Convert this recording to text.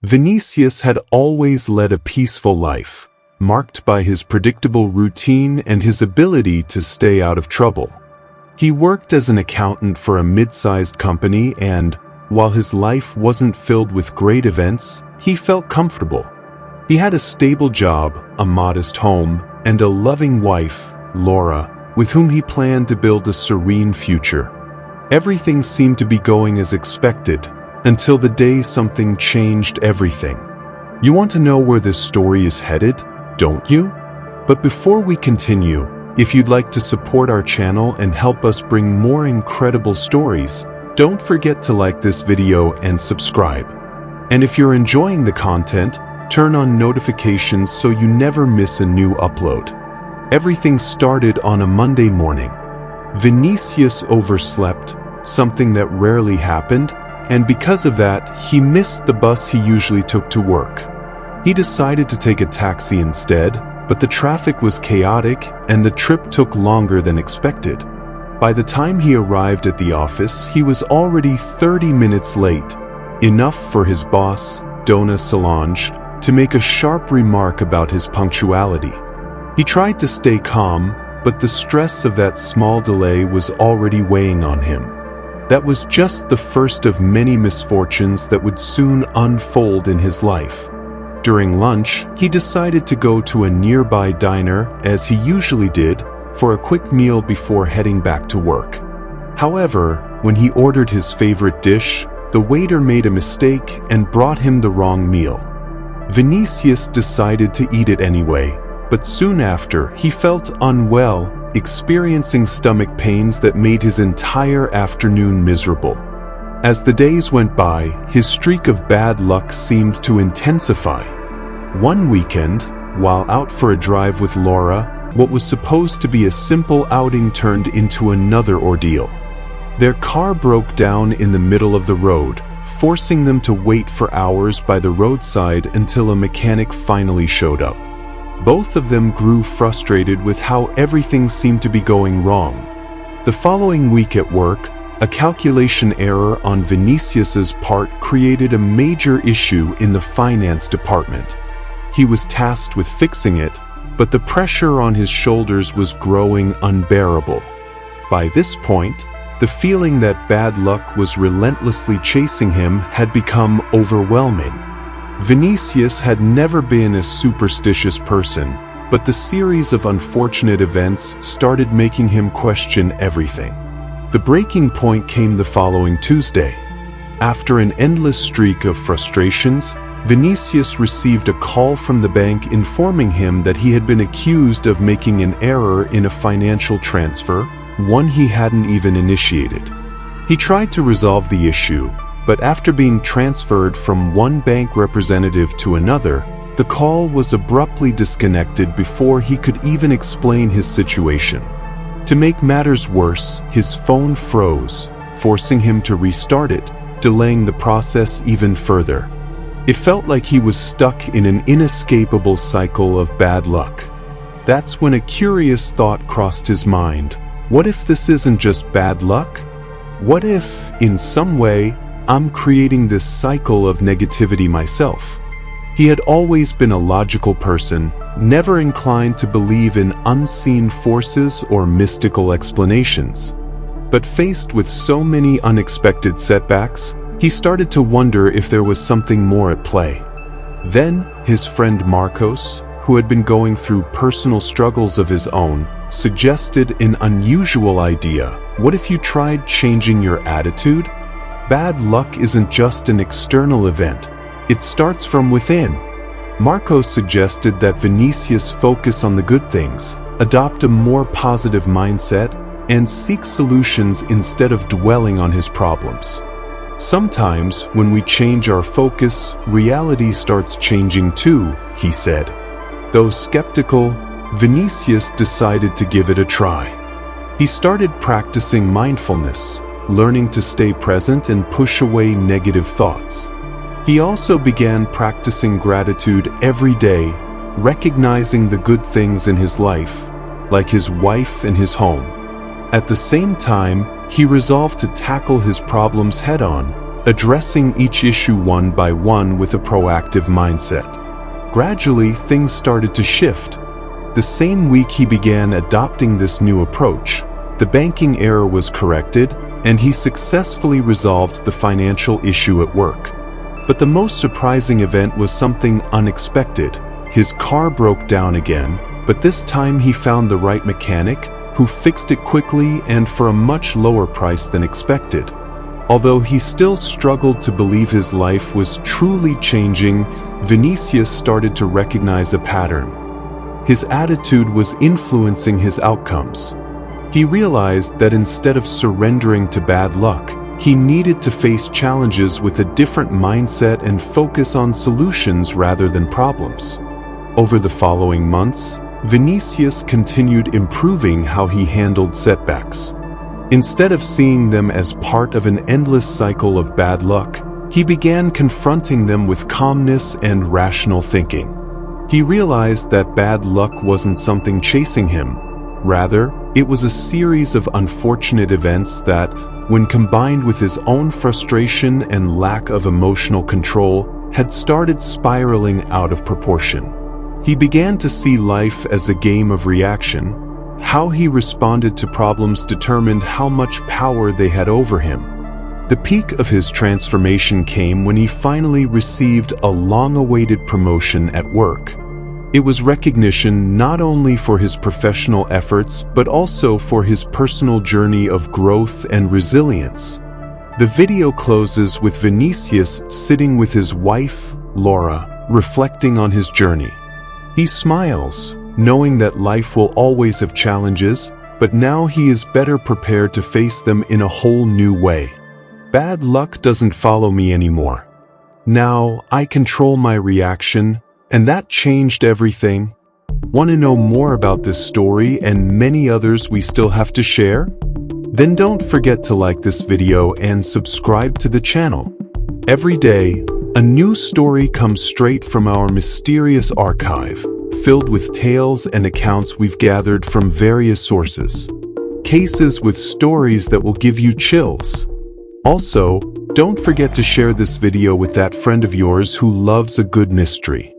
Vinícius had always led a peaceful life, marked by his predictable routine and his ability to stay out of trouble. He worked as an accountant for a mid-sized company and, while his life wasn't filled with great events, he felt comfortable. He had a stable job, a modest home, and a loving wife, Laura, with whom he planned to build a serene future. Everything seemed to be going as expected, until the day something changed everything. You want to know where this story is headed, don't you? But before we continue, if you'd like to support our channel and help us bring more incredible stories, don't forget to like this video and subscribe. And if you're enjoying the content, turn on notifications so you never miss a new upload. Everything started on a Monday morning. Vinícius overslept, something that rarely happened, and because of that, he missed the bus he usually took to work. He decided to take a taxi instead, but the traffic was chaotic and the trip took longer than expected. By the time he arrived at the office, he was already 30 minutes late, enough for his boss, Dona Solange, to make a sharp remark about his punctuality. He tried to stay calm, but the stress of that small delay was already weighing on him. That was just the first of many misfortunes that would soon unfold in his life. During lunch, he decided to go to a nearby diner, as he usually did, for a quick meal before heading back to work. However, when he ordered his favorite dish, the waiter made a mistake and brought him the wrong meal. Vinícius decided to eat it anyway, but soon after, he felt unwell, experiencing stomach pains that made his entire afternoon miserable. As the days went by, his streak of bad luck seemed to intensify. One weekend, while out for a drive with Laura, what was supposed to be a simple outing turned into another ordeal. Their car broke down in the middle of the road, forcing them to wait for hours by the roadside until a mechanic finally showed up. Both of them grew frustrated with how everything seemed to be going wrong. The following week at work, a calculation error on Vinícius's part created a major issue in the finance department. He was tasked with fixing it, but the pressure on his shoulders was growing unbearable. By this point, the feeling that bad luck was relentlessly chasing him had become overwhelming. Vinícius had never been a superstitious person, but the series of unfortunate events started making him question everything. The breaking point came the following Tuesday. After an endless streak of frustrations, Vinícius received a call from the bank informing him that he had been accused of making an error in a financial transfer, one he hadn't even initiated. He tried to resolve the issue, but after being transferred from one bank representative to another, the call was abruptly disconnected before he could even explain his situation. To make matters worse, his phone froze, forcing him to restart it, delaying the process even further. It felt like he was stuck in an inescapable cycle of bad luck. That's when a curious thought crossed his mind. What if this isn't just bad luck? What if, in some way, I'm creating this cycle of negativity myself? He had always been a logical person, never inclined to believe in unseen forces or mystical explanations. But faced with so many unexpected setbacks, he started to wonder if there was something more at play. Then, his friend Marcos, who had been going through personal struggles of his own, suggested an unusual idea. What if you tried changing your attitude? Bad luck isn't just an external event. It starts from within. Marcos suggested that Vinícius focus on the good things, adopt a more positive mindset, and seek solutions instead of dwelling on his problems. Sometimes, when we change our focus, reality starts changing too, he said. Though skeptical, Vinícius decided to give it a try. He started practicing mindfulness, learning to stay present and push away negative thoughts. He also began practicing gratitude every day, recognizing the good things in his life, like his wife and his home. At the same time, he resolved to tackle his problems head-on, addressing each issue one by one with a proactive mindset. Gradually, things started to shift. The same week he began adopting this new approach, the banking error was corrected, and he successfully resolved the financial issue at work. But the most surprising event was something unexpected. His car broke down again, but this time he found the right mechanic, who fixed it quickly and for a much lower price than expected. Although he still struggled to believe his life was truly changing, Vinícius started to recognize a pattern. His attitude was influencing his outcomes. He realized that instead of surrendering to bad luck, he needed to face challenges with a different mindset and focus on solutions rather than problems. Over the following months, Vinícius continued improving how he handled setbacks. Instead of seeing them as part of an endless cycle of bad luck, he began confronting them with calmness and rational thinking. He realized that bad luck wasn't something chasing him. Rather, it was a series of unfortunate events that, when combined with his own frustration and lack of emotional control, had started spiraling out of proportion. He began to see life as a game of reaction. How he responded to problems determined how much power they had over him. The peak of his transformation came when he finally received a long-awaited promotion at work. It was recognition not only for his professional efforts, but also for his personal journey of growth and resilience. The video closes with Vinícius sitting with his wife, Laura, reflecting on his journey. He smiles, knowing that life will always have challenges, but now he is better prepared to face them in a whole new way. Bad luck doesn't follow me anymore. Now I control my reaction, and that changed everything. Want to know more about this story and many others we still have to share? Then don't forget to like this video and subscribe to the channel. Every day, a new story comes straight from our mysterious archive, filled with tales and accounts we've gathered from various sources. Cases with stories that will give you chills. Also, don't forget to share this video with that friend of yours who loves a good mystery.